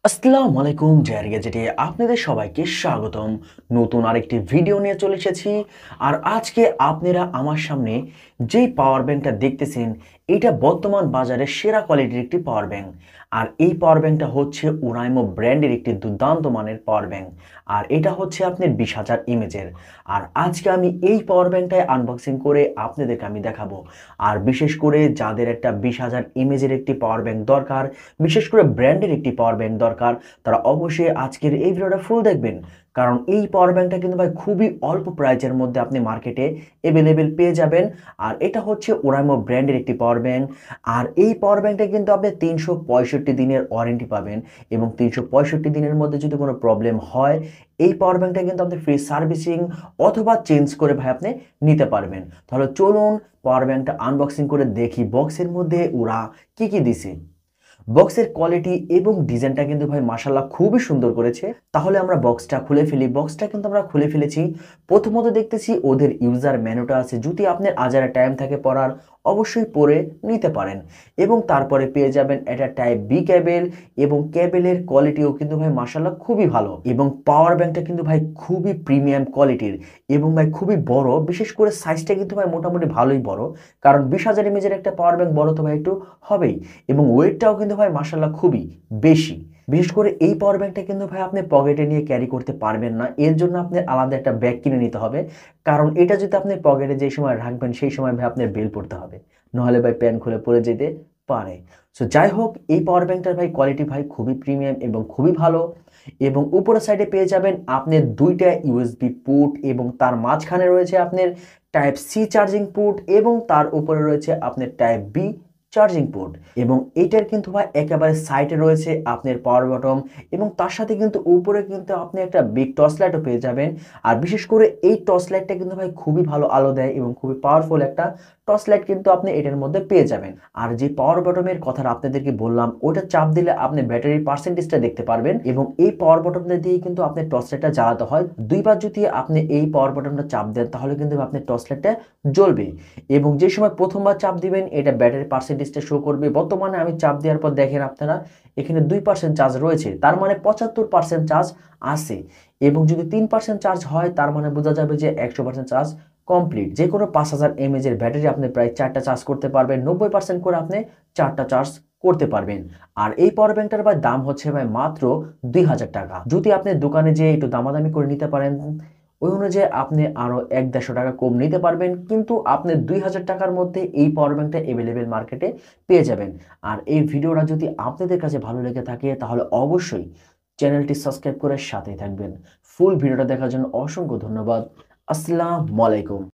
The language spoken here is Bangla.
আসসালামু আলাইকুম জেআর গ্যাজেটে আপনাদের সবাইকে স্বাগতম। নতুন আরেকটি ভিডিও নিয়ে চলে এসেছি। আর আজকে আপনারা আমার সামনে যেই পাওয়ার ব্যাংকটা দেখতেছেন, এটা বর্তমান বাজারে সেরা কোয়ালিটির একটি পাওয়ার ব্যাংক। আর এই পাওয়ার ব্যাংকটা হচ্ছে ওরাইমো ব্র্যান্ডের একটি দুর্দান্ত মানের পাওয়ার ব্যাংক। আর এটা হচ্ছে আপনার 20,000 ইমেজের। আর আজকে আমি এই পাওয়ার ব্যাংকটায় আনবক্সিং করে আপনাদেরকে আমি দেখাবো। আর বিশেষ করে যাদের একটা 20,000 ইমেজের একটি পাওয়ার ব্যাংক দরকার, বিশেষ করে ব্র্যান্ডের একটি পাওয়ার ব্যাংক দরকার, তারা অবশ্যই আজকের এই ভিডিওটা ফুল দেখবেন। কারণ এই পাওয়ার ব্যাংকটা কিন্তু ভাই খুবই অল্প প্রাইজের মধ্যে আপনি মার্কেটে অ্যাভেলেবেল পেয়ে যাবেন। আর এটা হচ্ছে ওরাইমো ব্র্যান্ডের একটি পাওয়ার ব্যাংক। আর এই পাওয়ার ব্যাংকটা কিন্তু আপনি 365 দিনের ওয়ারেন্টি পাবেন, এবং 365 দিনের মধ্যে যদি কোনো প্রবলেম হয়, এই পাওয়ার ব্যাংকটা কিন্তু আপনি ফ্রি সার্ভিসিং অথবা চেঞ্জ করে ভাই আপনি নিতে পারবেন। তাহলে চলুন পাওয়ার ব্যাংকটা আনবক্সিং করে দেখি বক্সের মধ্যে ওরা কি কি দিছে। বক্সের কোয়ালিটি এবং ডিজাইনটা কিন্তু ভাই মাশাআল্লাহ খুবই সুন্দর করেছে। তাহলে আমরা বক্সটা খুলে ফেলি। বক্সটা কিন্তু আমরা খুলে ফেলেছি। প্রথমত দেখতেছি ওদের ইউজার ম্যানুটা আছে, যদি আপনার আজারে টাইম থাকে পড়ার, অবশ্যই পড়ে নিতে পারেন। এবং তারপরে পেয়ে যাবেন এটা টাইপ বি কেবল, এবং কেবলের কোয়ালিটিও কিন্তু ভাই মাশাআল্লাহ খুবই ভালো। এবং পাওয়ার ব্যাংকটা কিন্তু ভাই খুবই প্রিমিয়াম কোয়ালিটির, এবং ভাই খুবই বড়। বিশেষ করে সাইজটা কিন্তু ভাই মোটামুটি ভালোই বড়, কারণ 20,000 ইমেজের একটা পাওয়ার ব্যাংক বড় তো ভাই একটু হবেই। এবং ওয়েটটাও কিন্তু ভাই মাশাআল্লাহ খুবই বেশি। বিশেষ করে এই পাওয়ার ব্যাংকটা কিন্তু ভাই আপনি পকেটে নিয়ে ক্যারি করতে পারবেন না, এর জন্য আপনি আলাদা একটা ব্যাগ কিনে নিতে হবে। কারণ এটা যদি আপনি পকেটে যে সময় রাখবেন, সেই সময় ভাই আপনার বেল পড়তে হবে, নাহলে ভাই প্যান খুলে পড়ে যেতে পারে। সো যাই হোক, এই পাওয়ার ব্যাংকটার ভাই কোয়ালিটি ভাই খুবই প্রিমিয়াম এবং খুবই ভালো। এবং উপরের সাইডে পেয়ে যাবেন আপনার দুইটা ইউএসবি পোর্ট, এবং তার মাঝখানে রয়েছে আপনার টাইপ সি চার্জিং পোর্ট, এবং তার উপরে রয়েছে আপনার টাইপ বি চার্জিং পোর্ট। এবং এইটার কিন্তু ভাই একেবারে সাইডে রয়েছে আপনার পাওয়ার বটম, এবং তার সাথে কিন্তু উপরে কিন্তু আপনি একটা বিগ টর্চ লাইটও পেয়ে যাবেন। আর বিশেষ করে এই টর্চ লাইটটা কিন্তু ভাই খুবই ভালো আলো দেয়, এবং খুবই পাওয়ারফুল একটা টর্চ লাইট কিন্তু আপনি এটার মধ্যে পেয়ে যাবেন। আর যে পাওয়ার বটমের কথাটা আপনাদেরকে বললাম, ওটা চাপ দিলে আপনি ব্যাটারির পার্সেন্টেজটা দেখতে পারবেন। এবং এই পাওয়ার বটমটা দিয়ে কিন্তু আপনার টর্চ লাইটটা জ্বালাতে হয়। দুইবার যদি আপনি এই পাওয়ার বটমটা চাপ দেন, তাহলে কিন্তু আপনার টর্চ লাইটটা জ্বলবে। এবং যে সময় প্রথমবার চাপ দিবেন, এটা ব্যাটারি পার্সেন্টেজটা শো করবে। বর্তমানে আমি চাপ দেওয়ার পর দেখেন আপনারা, এখানে 2% চার্জ রয়েছে, তার মানে 75% চার্জ আছে। এবং যদি 3% চার্জ হয়, তার মানে বোঝা যাবে যে 100% চার্জ কমপ্লিট। যে কোনো 5,000 এমএএচ এর ব্যাটারি আপনি প্রায় 4টা চার্জ করতে পারবেন। 90% করে আপনি 4টা চার্জ করতে পারবেন। আর এই পাওয়ার ব্যাংকটার ভাই দাম হচ্ছে ভাই মাত্র 2,000 টাকা। যদি আপনি দোকানে যেয়ে একটু দামাদামি করে নিতে পারেন, ওই অনুযায়ী আপনি আরো 1-150 টাকা কম নিতে পারবেন, কিন্তু আপনি 2,000 টাকার মধ্যে এই পাওয়ার ব্যাংকটা অ্যাভেলেবেল মার্কেটে পেয়ে যাবেন। আর এই ভিডিওটা যদি আপনাদের কাছে ভালো লেগে থাকে, তাহলে অবশ্যই চ্যানেলটি সাবস্ক্রাইব করে সাথেই থাকবেন। ফুল ভিডিওটা দেখার জন্য অসংখ্য ধন্যবাদ। আসসালামু আলাইকুম।